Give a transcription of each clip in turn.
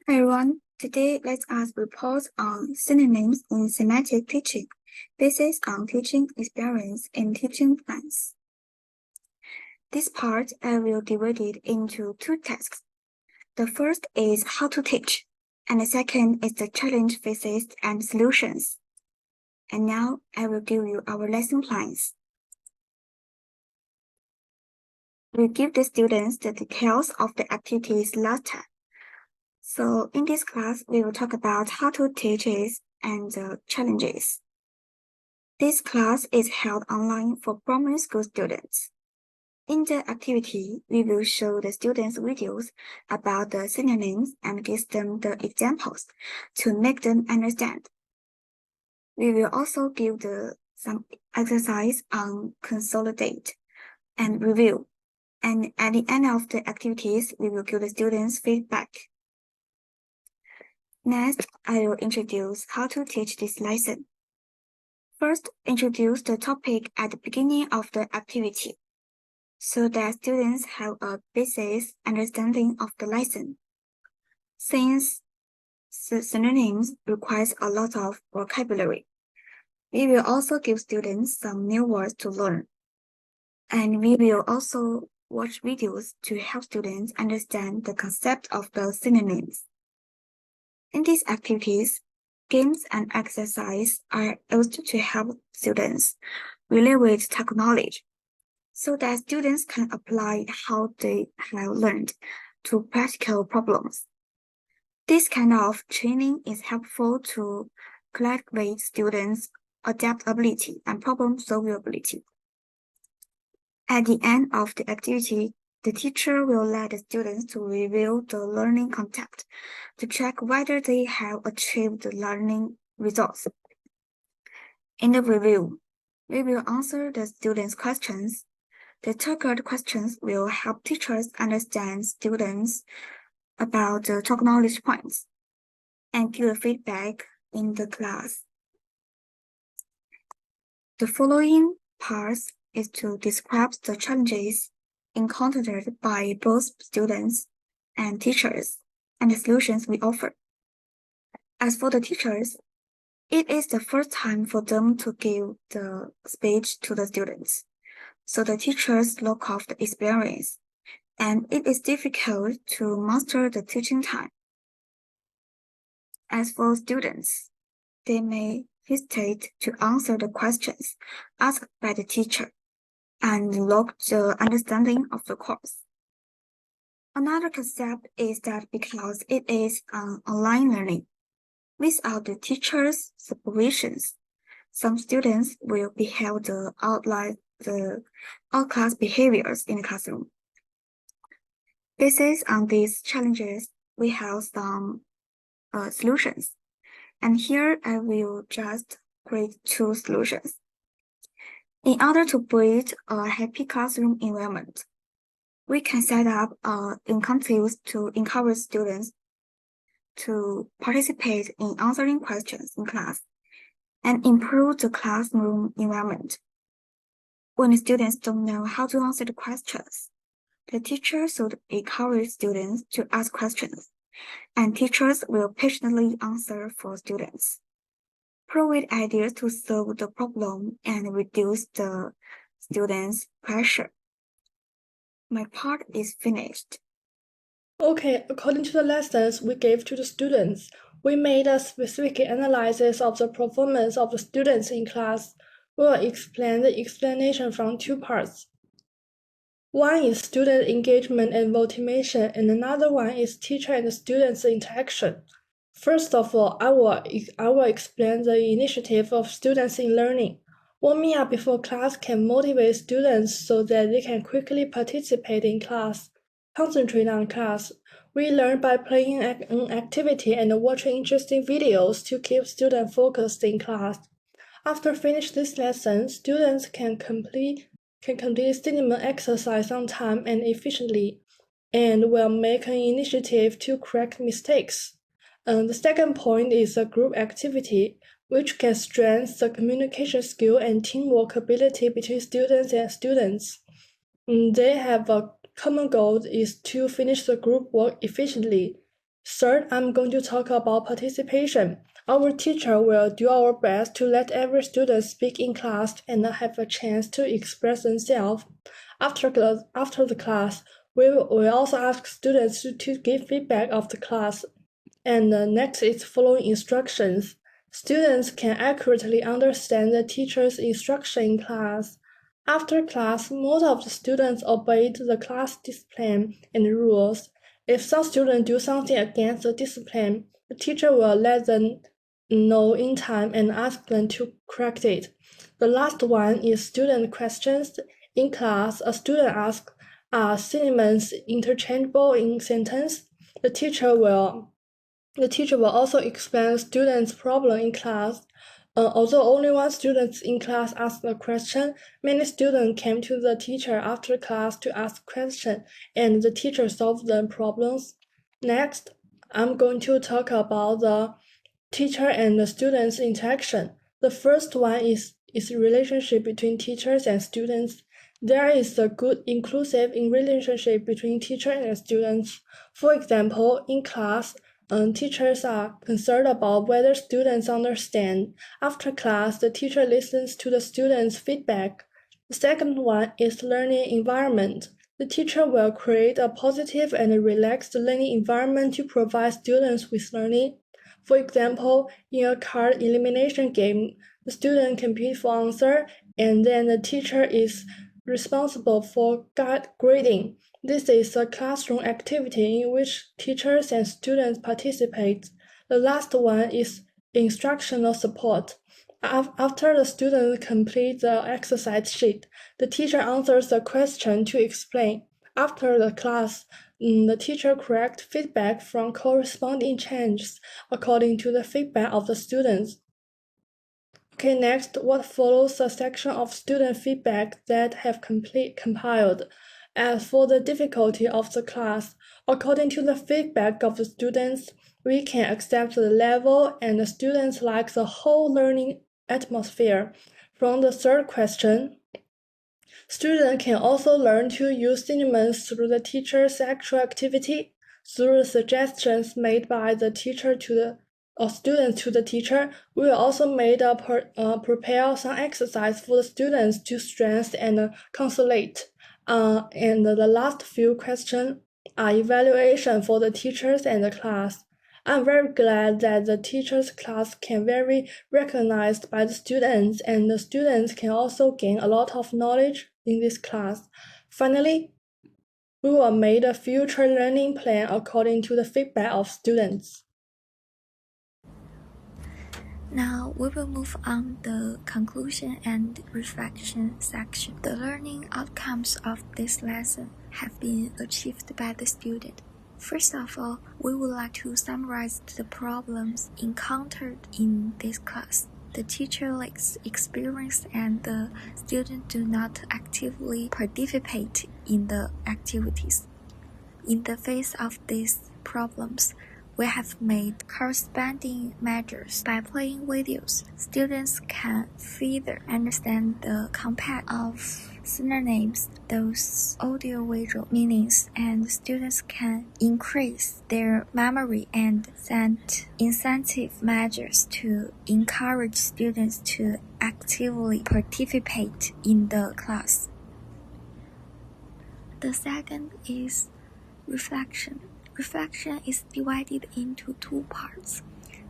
Hi everyone, today let us report on synonyms in semantic teaching, based on teaching experience and teaching plans. This part I will divide it into two tasks. The first is how to teach, and the second is the challenge phases and solutions. And now I will give you our lesson plans. We give the students the details of the activities last time. So in this class, we will talk about how to teach it and the challenges. This class is held online for primary school students. In the activity, we will show the students videos about the synonyms and give them the examples to make them understand. We will also give some exercise on consolidate and review. And at the end of the activities, we will give the students feedback. Next, I will introduce how to teach this lesson. First, introduce the topic at the beginning of the activity, so that students have a basic understanding of the lesson. Since synonyms requires a lot of vocabulary, we will also give students some new words to learn. And we will also watch videos to help students understand the concept of the synonyms. In these activities, games and exercise are used to help students relate with technology, so that students can apply how they have learned to practical problems. This kind of training is helpful to cultivate students' adaptability and problem solvability. At the end of the activity, the teacher will let the students to review the learning content to check whether they have achieved the learning results. In the review, we will answer the students' questions. The target questions will help teachers understand students about the technology points and give feedback in the class. The following parts is to describe the challenges encountered by both students and teachers and the solutions we offer. As for the teachers, it is the first time for them to give the speech to the students. So the teachers look of the experience, and it is difficult to master the teaching time. As for students, they may hesitate to answer the questions asked by the teacher and lack the understanding of the course. Another concept is that because it is online learning, without the teacher's supervisions, some students will behave the outclass behaviors in the classroom. Based on these challenges, we have some solutions. And here I will just create two solutions. In order to build a happy classroom environment, we can set up incentives to encourage students to participate in answering questions in class and improve the classroom environment. When the students don't know how to answer the questions, the teacher should encourage students to ask questions, and teachers will patiently answer for students. Provide ideas to solve the problem and reduce the students' pressure. My part is finished. Okay, according to the lessons we gave to the students, we made a specific analysis of the performance of the students in class. We will explain the explanation from two parts. One is student engagement and motivation, and another one is teacher and students interaction. First of all, I will explain the initiative of students in learning. Warming up before class can motivate students so that they can quickly participate in class. Concentrate on class. We learn by playing an activity and watching interesting videos to keep students focused in class. After finish this lesson, students can complete synonym exercise on time and efficiently, and will make an initiative to correct mistakes. The second point is a group activity, which can strengthen the communication skill and teamwork ability between students and students. They have a common goal is to finish the group work efficiently. Third, I'm going to talk about participation. Our teacher will do our best to let every student speak in class and have a chance to express themselves. After the class, we will also ask students to give feedback of the class. And next is following instructions. Students can accurately understand the teacher's instruction in class. After class, most of the students obeyed the class discipline and rules. If some students do something against the discipline, the teacher will let them know in time and ask them to correct it. The last one is student questions. In class, a student asks, are synonyms interchangeable in sentence? The teacher will also explain the student's problem in class. Although only one student in class asked a question, many students came to the teacher after class to ask questions, and the teacher solved the problems. Next, I'm going to talk about the teacher and the students' interaction. The first one is relationship between teachers and students. There is a good inclusive relationship between teacher and students. For example, in class, teachers are concerned about whether students understand. After class, the teacher listens to the students' feedback. The second one is learning environment. The teacher will create a positive and relaxed learning environment to provide students with learning. For example, in a card elimination game, the student compete for answer, and then the teacher is responsible for grading. This is a classroom activity in which teachers and students participate. The last one is instructional support. After the student completes the exercise sheet, the teacher answers the question to explain. After the class, the teacher corrects feedback from corresponding changes according to the feedback of the students. Okay, next, what follows a section of student feedback that have compiled. As for the difficulty of the class, according to the feedback of the students, we can accept the level and the students like the whole learning atmosphere. From the third question, students can also learn to use synonyms through the teacher's actual activity, through the suggestions made by the teacher to the students to the teacher. We will also prepare some exercise for the students to strengthen and consolidate. And the last few questions are evaluation for the teachers and the class. I'm very glad that the teacher's class can very recognized by the students, and the students can also gain a lot of knowledge in this class. Finally, we will make a future learning plan according to the feedback of students. Now we will move on the conclusion and reflection section. The learning outcomes of this lesson have been achieved by the student. First of all, we would like to summarize the problems encountered in this class. The teacher lacks experience and the student do not actively participate in the activities. In the face of these problems, we have made corresponding measures. By playing videos, students can further understand the context of synonyms, those audio-visual meanings, and students can increase their memory and set incentive measures to encourage students to actively participate in the class. The second is reflection. Reflection is divided into two parts,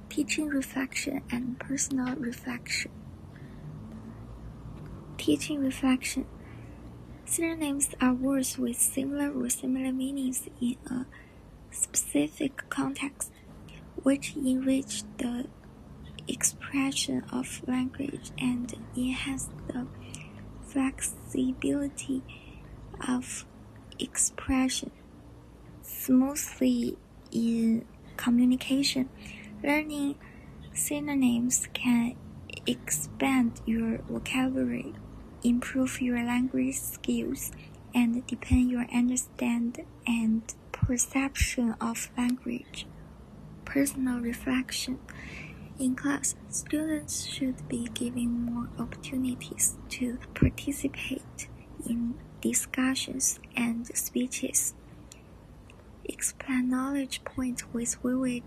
teaching reflection and personal reflection. Teaching reflection. Synonyms are words with similar or similar meanings in a specific context, which enrich the expression of language and enhance the flexibility of expression. Smoothly in communication, learning synonyms can expand your vocabulary, improve your language skills, and deepen your understanding and perception of language. Personal reflection. In class, students should be given more opportunities to participate in discussions and speeches. explain knowledge points with vivid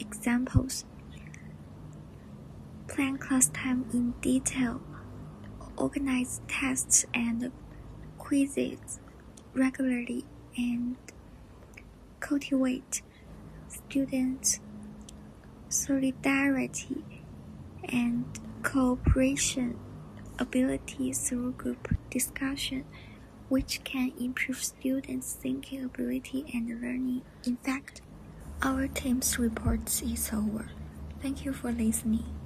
examples, plan class time in detail, organize tests and quizzes regularly, and cultivate students' solidarity and cooperation ability through group discussion, which can improve students' thinking ability and learning. In fact, our team's report is over. Thank you for listening.